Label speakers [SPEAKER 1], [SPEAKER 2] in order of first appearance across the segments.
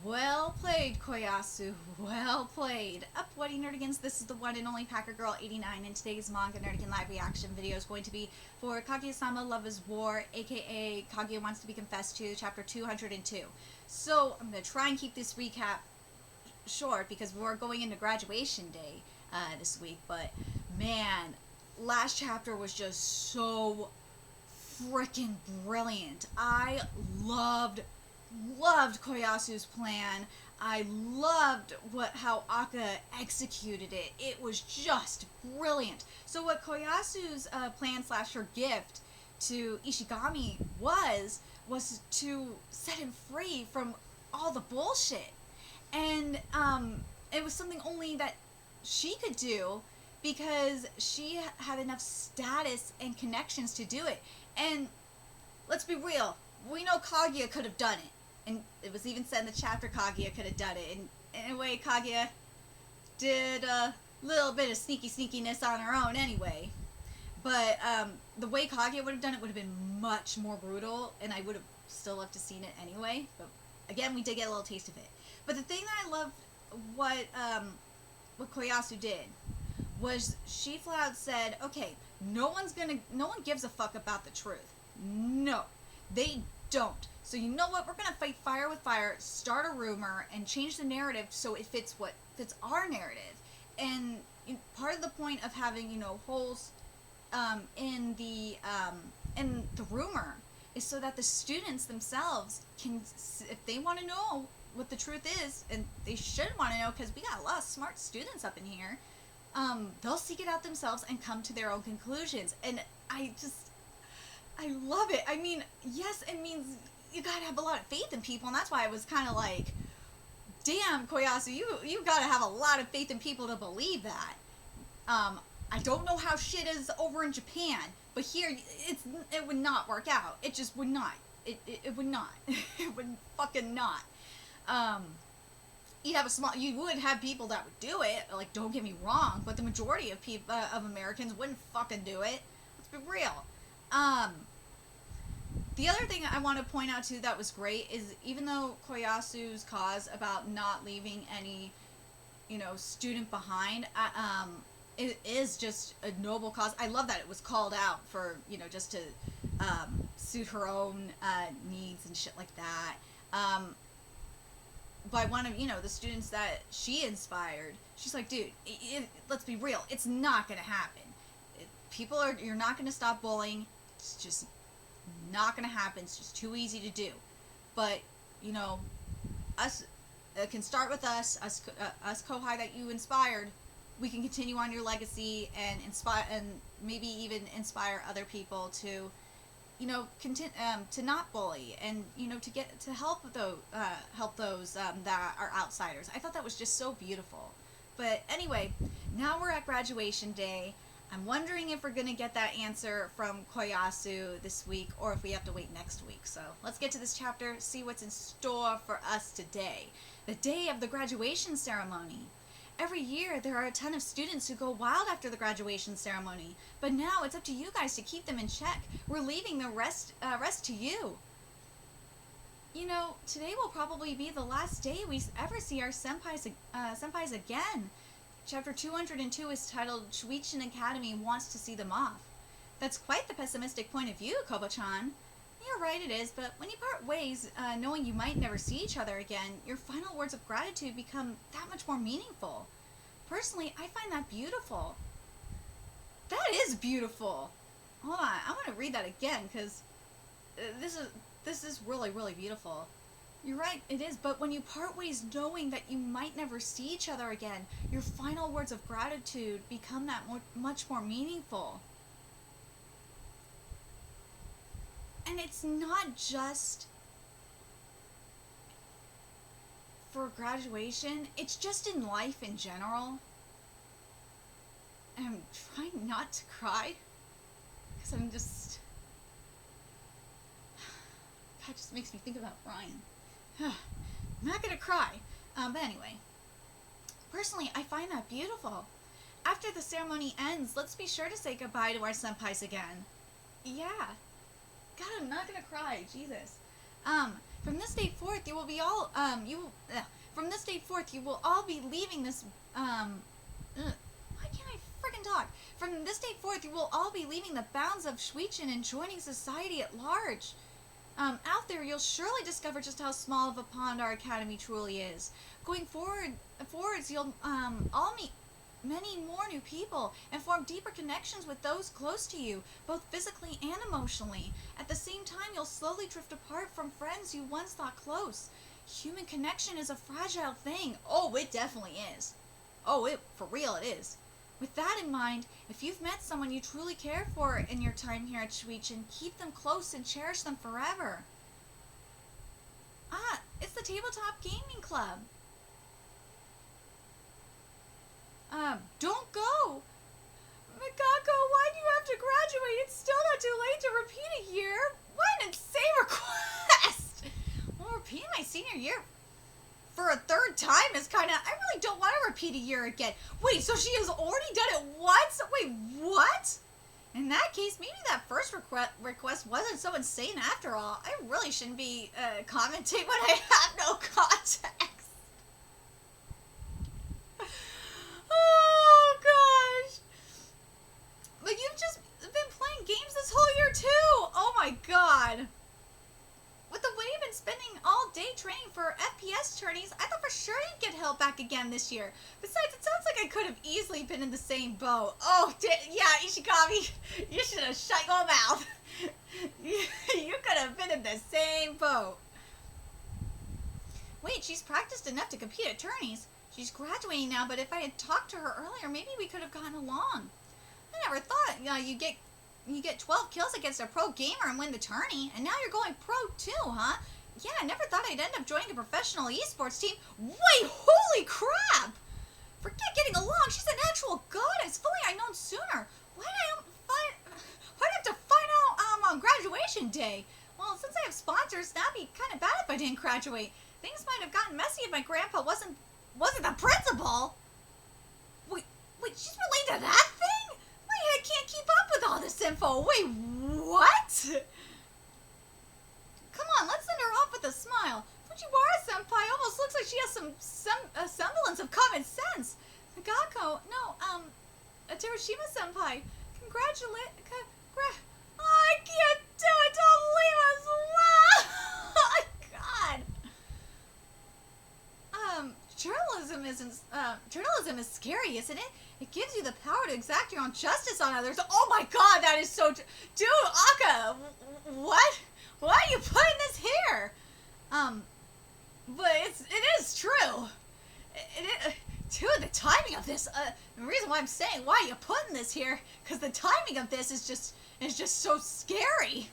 [SPEAKER 1] Well played, Koyasu. Well played. Up, What Nerdigans? This is the one and only Packer Girl 89, and today's Manga Nerdigan live reaction video is going to be for Kaguya-sama Love is War, aka Kaguya Wants to Be Confessed to, chapter 202. So, I'm going to try and keep this recap short because we're going into graduation day this week, but man, last chapter was just so freaking brilliant. I loved Koyasu's plan. I loved how Akka executed it. It was just brilliant. So what Koyasu's plan / her gift to Ishigami was to set him free from all the bullshit. And it was something only that she could do because she had enough status and connections to do it. And let's be real, we know Kaguya could have done it. And it was even said in the chapter Kaguya could have done it. And in a way, Kaguya did a little bit of sneakiness on her own anyway. But the way Kaguya would have done it would have been much more brutal, and I would have still loved to seen it anyway. But again, we did get a little taste of it. But the thing that I loved what Koyasu did was she flat out said, okay, no one gives a fuck about the truth. No, they don't. So you know what? We're gonna fight fire with fire, start a rumor, and change the narrative so it fits our narrative. And part of the point of having holes in the rumor is so that the students themselves can, if they want to know what the truth is, and they should want to know because we got a lot of smart students up in here, they'll seek it out themselves and come to their own conclusions. And I love it. I mean, yes, it means you gotta have a lot of faith in people, and that's why I was kind of like, damn, Koyasu, you gotta have a lot of faith in people to believe that. I don't know how shit is over in Japan, but here it would not work out. It just would not. It would not. It would fucking not. You would have people that would do it. Like, don't get me wrong, but the majority of people of Americans wouldn't fucking do it. Let's be real. The other thing I want to point out too that was great is even though Koyasu's cause about not leaving any, student behind, it is just a noble cause. I love that it was called out for, just to suit her own needs and shit like that. By one of, the students that she inspired, she's like, dude, let's be real, it's not going to happen. You're not going to stop bullying. It's just not going to happen. It's just too easy to do. But, us, it can start with us Kohai that you inspired. We can continue on your legacy and inspire, and maybe even inspire other people to, to not bully and, to help those that are outsiders. I thought that was just so beautiful. But anyway, now we're at graduation day. I'm wondering if we're going to get that answer from Koyasu this week or if we have to wait next week. So let's get to this chapter, see what's in store for us today. The day of the graduation ceremony. Every year there are a ton of students who go wild after the graduation ceremony, but now it's up to you guys to keep them in check. We're leaving the rest to you. Today will probably be the last day we ever see our senpais again. Chapter 202 is titled Shuichi Academy Wants to See Them Off. That's quite the pessimistic point of view, Kobo-chan. You're right, it is, but when you part ways, knowing you might never see each other again, your final words of gratitude become that much more meaningful. Personally, I find that beautiful. That is beautiful. Hold on, I want to read that again, because this is really, really beautiful. You're right, it is, but when you part ways knowing that you might never see each other again, your final words of gratitude become that much more meaningful. And it's not just for graduation, it's just in life in general. And I'm trying not to cry, because I'm just... God, just makes me think about Brian. I'm not gonna cry. But anyway. Personally, I find that beautiful. After the ceremony ends, let's be sure to say goodbye to our senpais again. Yeah. God, I'm not gonna cry. Jesus. From this day forth, you will be all, from this day forth, you will all be leaving this, why can't I friggin' talk? From this day forth, you will all be leaving the bounds of Shuichin and joining society at large. Out there, you'll surely discover just how small of a pond our academy truly is. Going forwards, you'll, all meet many more new people and form deeper connections with those close to you, both physically and emotionally. At the same time, you'll slowly drift apart from friends you once thought close. Human connection is a fragile thing. Oh, it definitely is. Oh, for real it is. With that in mind, if you've met someone you truly care for in your time here at Shuichin, keep them close and cherish them forever. Ah, it's the Tabletop Gaming Club. Don't go! Mikako, why do you have to graduate? It's still not too late to repeat a year. What an insane request! Well, repeating my senior year for a third time is I really don't want to repeat a year again. Wait, so she has already done it once? Wait, what? In that case, maybe that first request wasn't so insane after all. I really shouldn't be commenting when I have no context. Oh, gosh. But you've just been playing games this whole year, too. Oh, my God. With the way you've been spending all day training for FPS tourneys, I thought for sure you'd get held back again this year. Besides, it sounds like I could have easily been in the same boat. Oh, yeah, Ishigami, you should have shut your mouth. You could have been in the same boat. Wait, she's practiced enough to compete at tourneys. She's graduating now, but if I had talked to her earlier, maybe we could have gotten along. I never thought you get 12 kills against a pro gamer and win the tourney, and now you're going pro too, huh? Yeah, I never thought I'd end up joining a professional esports team. Wait, holy crap! Forget getting along. She's an actual goddess. If only I'd known sooner. Why'd I have to find out on graduation day? Well, since I have sponsors, that'd be kind of bad if I didn't graduate. Things might have gotten messy if my grandpa wasn't the principal. Wait, she's related to that thing? My head can't keep up with all this info. Wait, what? Come on, let's send her off with a smile. Fujiwara-senpai almost looks like she has some semblance of common sense. Nagako, no, Terushima-senpai, I can't do it, don't leave us, wow! Oh, God. Journalism is scary, isn't it? It gives you the power to exact your own justice on others. Oh my God, that is so... Dude, Aka, what? Why are you putting this here? But it is true. Dude, the timing of this, the reason why I'm saying why are you putting this here, because the timing of this is just so scary.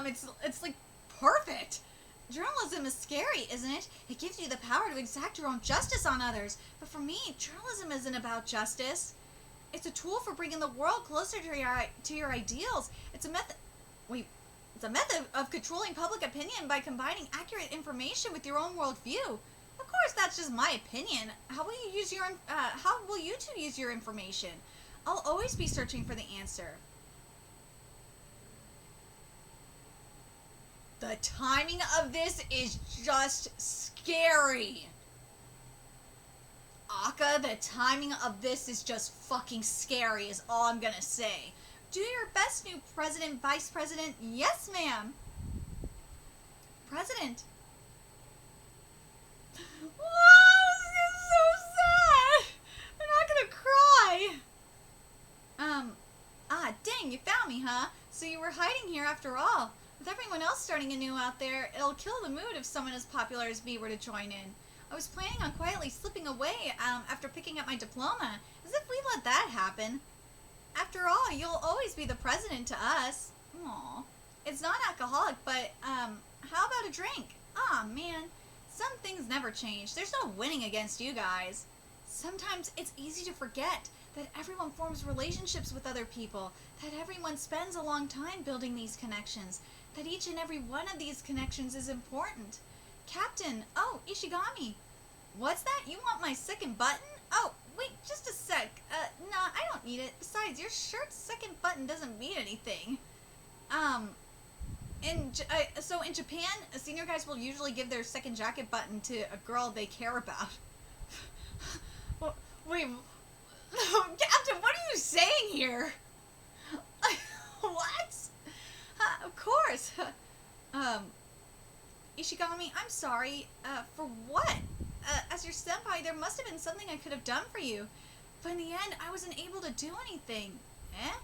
[SPEAKER 1] It's like perfect. Journalism is scary, isn't it? It gives you the power to exact your own justice on others. But for me, journalism isn't about justice. It's a tool for bringing the world closer to your ideals. It's a method of controlling public opinion by combining accurate information with your own worldview. Of course, that's just my opinion. How will you two use your information? I'll always be searching for the answer. The timing of this is just scary. Aka, the timing of this is just fucking scary is all I'm gonna say. Do your best, new president, vice president. Yes, ma'am. President. Whoa, this is so sad. I'm not gonna cry. Dang, you found me, huh? So you were hiding here after all. With everyone else starting anew out there, it'll kill the mood if someone as popular as me were to join in. I was planning on quietly slipping away after picking up my diploma, as if we let that happen. After all, you'll always be the president to us. Aw. It's not alcoholic, but, how about a drink? Aw, man. Some things never change. There's no winning against you guys. Sometimes it's easy to forget that everyone forms relationships with other people, that everyone spends a long time building these connections, that each and every one of these connections is important. Captain, oh, Ishigami. What's that? You want my second button? Oh, wait, just a sec. Nah, I don't need it. Besides, your shirt's second button doesn't mean anything. So in Japan, senior guys will usually give their second jacket button to a girl they care about. Wait, Captain, what are you saying here? What? Of course. Ishigami, I'm sorry. For what? As your senpai, there must have been something I could have done for you. But in the end, I wasn't able to do anything. Eh?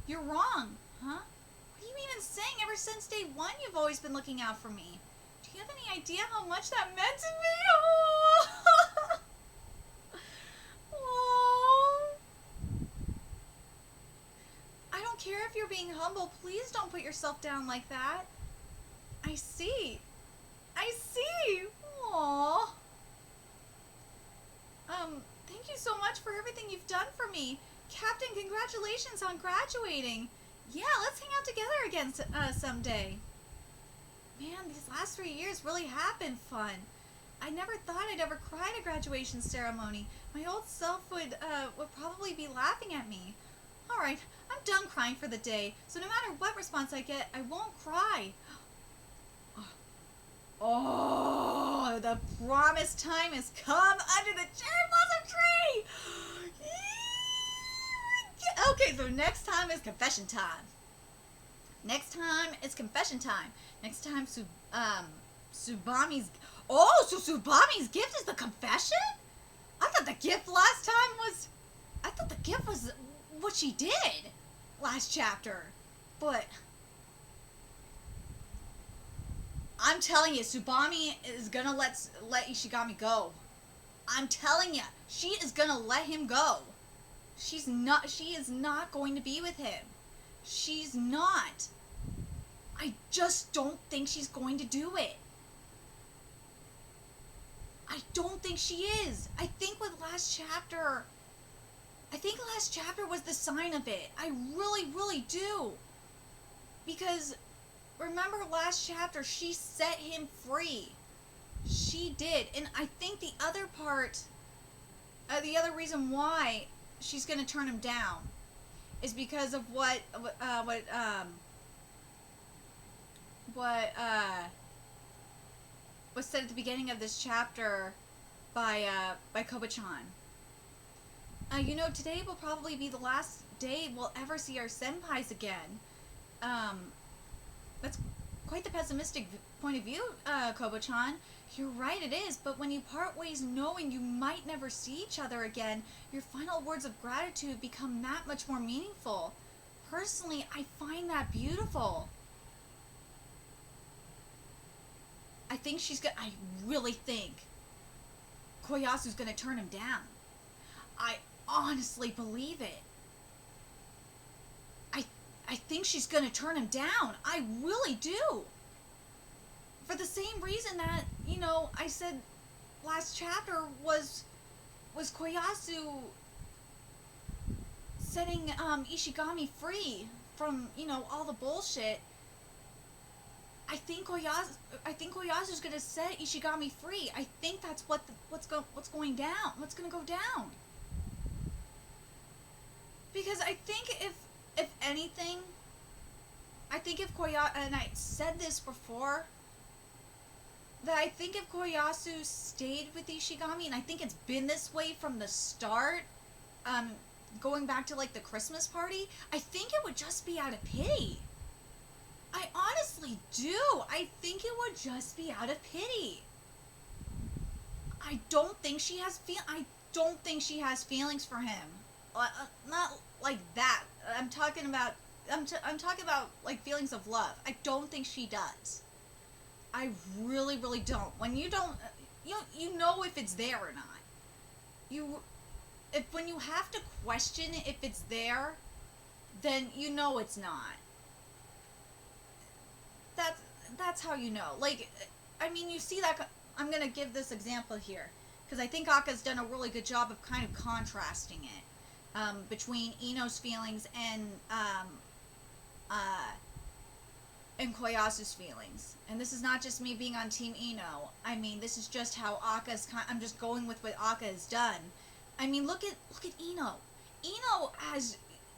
[SPEAKER 1] You're wrong, huh? What are you even saying? Ever since day one, you've always been looking out for me. Do you have any idea how much that meant to me? Oh. I don't care if you're being humble. Please don't put yourself down like that. I see. I see. Aww. Thank you so much for everything you've done for me. Captain, congratulations on graduating. Yeah, let's hang out together again someday. Man, these last 3 years really have been fun. I never thought I'd ever cry at a graduation ceremony. My old self would probably be laughing at me. Alright, I'm done crying for the day, so no matter what response I get, I won't cry. Oh, the promised time has come under the cherry blossom tree! Okay, so next time is confession time. Next time is confession time. Next time, Tsubami's... Oh, so Tsubami's gift is the confession? I thought the gift last time was... I thought the gift was what she did last chapter. But... I'm telling you, Tsubami is gonna let Ishigami go. I'm telling you, she is gonna let him go. She is not going to be with him. She's not. I just don't think she's going to do it. I don't think she is. I think last chapter was the sign of it. I really, really do. Because remember last chapter, she set him free. She did. And I think the other part, the other reason why she's going to turn him down is because of what was said at the beginning of this chapter by Koba-chan. You know, today will probably be the last day we'll ever see our senpais again. That's quite the pessimistic point of view, Koba-chan. You're right, it is, but when you part ways knowing you might never see each other again, your final words of gratitude become that much more meaningful. Personally, I find that beautiful. I really think Koyasu's gonna turn him down. I honestly believe it. I think she's gonna turn him down. I really do. For the same reason that, you know, I said last chapter was Koyasu setting Ishigami free from, you know, all the bullshit. I think Koyasu's gonna set Ishigami free. I think that's what's going down. What's gonna go down? Because I think if anything, I think if Koyasu, and I said this before, that I think if Koyasu stayed with Ishigami, and I think it's been this way from the start, going back to like the Christmas party, I think it would just be out of pity. I honestly do. I think it would just be out of pity. I don't think she has feelings for him. Not like that. I'm talking about like feelings of love. I don't think she does. I really, really don't. When you don't, you know if it's there or not. When you have to question if it's there, then you know it's not. That's how you know. Like, I mean, you see that. I'm gonna give this example here because I think Akka's done a really good job of kind of contrasting it between Ino's feelings and Koyasu's feelings. And this is not just me being on Team Ino. I mean, this is just how Akka's. I'm just going with what Akka has done. I mean, look at Ino. Ino has.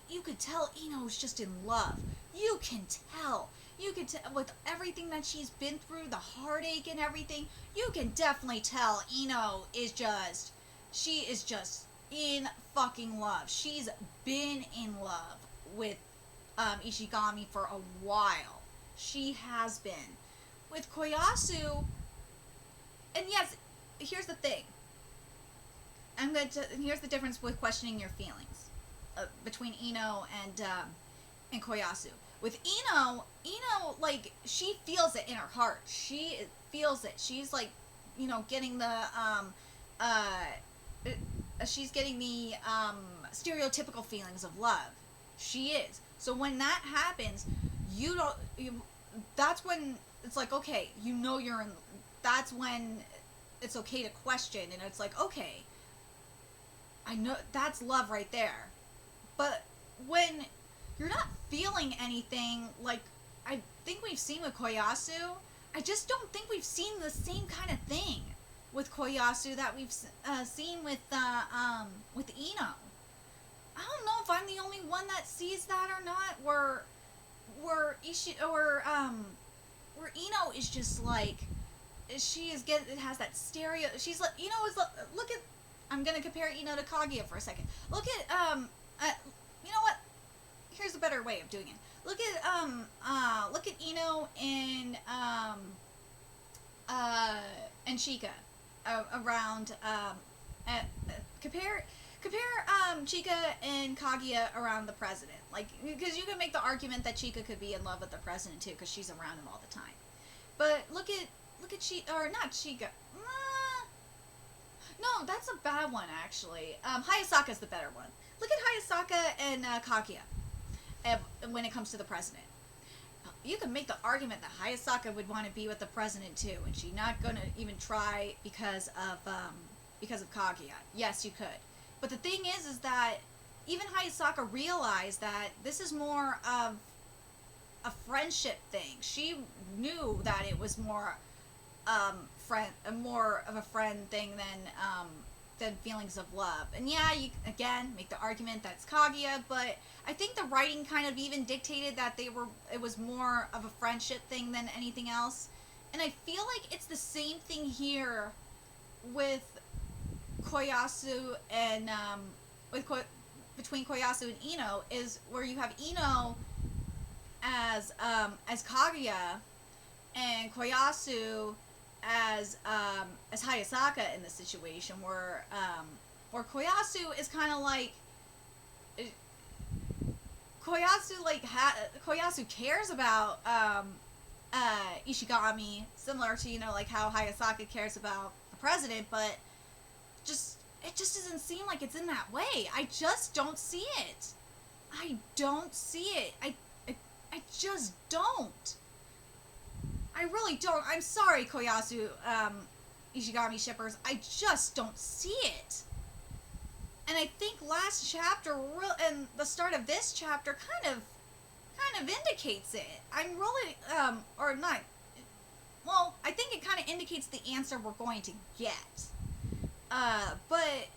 [SPEAKER 1] You could tell Ino's just in love. You can tell. you could with everything that she's been through, the heartache and everything, you can definitely tell Ino is just, she is just in fucking love. She's been in love with Ishigami for a while. She has been. With Koyasu, and yes, here's the thing. Here's the difference with questioning your feelings between Ino and Koyasu. With Ino, like, she feels it in her heart. She feels it. She's like, you know, getting the she's getting the stereotypical feelings of love. She is. So when that happens, that's when it's like, okay, you know you're in. That's when it's okay to question, and it's like, okay, I know that's love right there. But when you're not feeling anything, like I think we've seen with Koyasu, I just don't think we've seen the same kind of thing with Koyasu that we've seen with Ino. I don't know if I'm the only one that sees that or not. Where Ino is just like, it has that stereo. She's like, Ino is look at. I'm gonna compare Ino to Kaguya for a second. Look at you know what? Here's a better way of doing it. Look at Ino and Chika around compare Chika and Kaguya around the president. Like, because you can make the argument that Chika could be in love with the president too, because she's around him all the time. But look at not Chika. No, that's a bad one actually. Hayasaka's the better one. Look at Hayasaka and Kaguya when it comes to the president. You can make the argument that Hayasaka would want to be with the president too, and she's not gonna even try because of Kaguya. Yes, you could. But the thing is that even Hayasaka realized that this is more of a friendship thing. She knew that it was more more of a friend thing than feelings of love. And yeah, you again make the argument that's Kaguya, but I think the writing kind of even dictated that it was more of a friendship thing than anything else. And I feel like it's the same thing here with Koyasu and between Koyasu and Ino, is where you have Ino as Kaguya and Koyasu as Hayasaka in this situation, where Koyasu is kind of like Koyasu cares about Ishigami, similar to, you know, like how Hayasaka cares about the president, but it just doesn't seem like it's in that way. I just don't see it. I don't see it. I just don't. I really don't. I'm sorry, Koyasu, Ishigami shippers. I just don't see it. And I think last chapter and the start of this chapter kind of indicates it. I'm really, or not. Well, I think it kind of indicates the answer we're going to get. But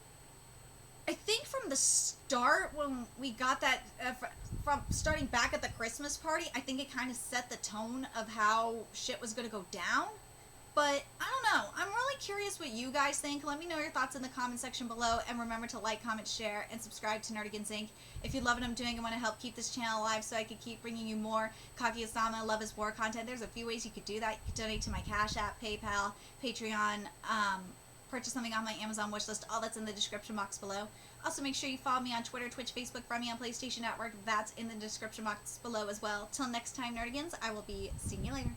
[SPEAKER 1] I think from the start, when we got that, from starting back at the Christmas party, I think it kind of set the tone of how shit was going to go down. But I don't know. I'm really curious what you guys think. Let me know your thoughts in the comment section below. And remember to like, comment, share, and subscribe to Nerdigans Inc. If you love what I'm doing and want to help keep this channel alive so I can keep bringing you more Kaguya-sama Love is War content, there's a few ways you could do that. You could donate to my Cash App, PayPal, Patreon, purchase something on my Amazon wishlist. All that's in the description box below. Also, make sure you follow me on Twitter, Twitch, Facebook, find me on PlayStation Network. That's in the description box below as well. Till next time, Nerdigans, I will be seeing you later.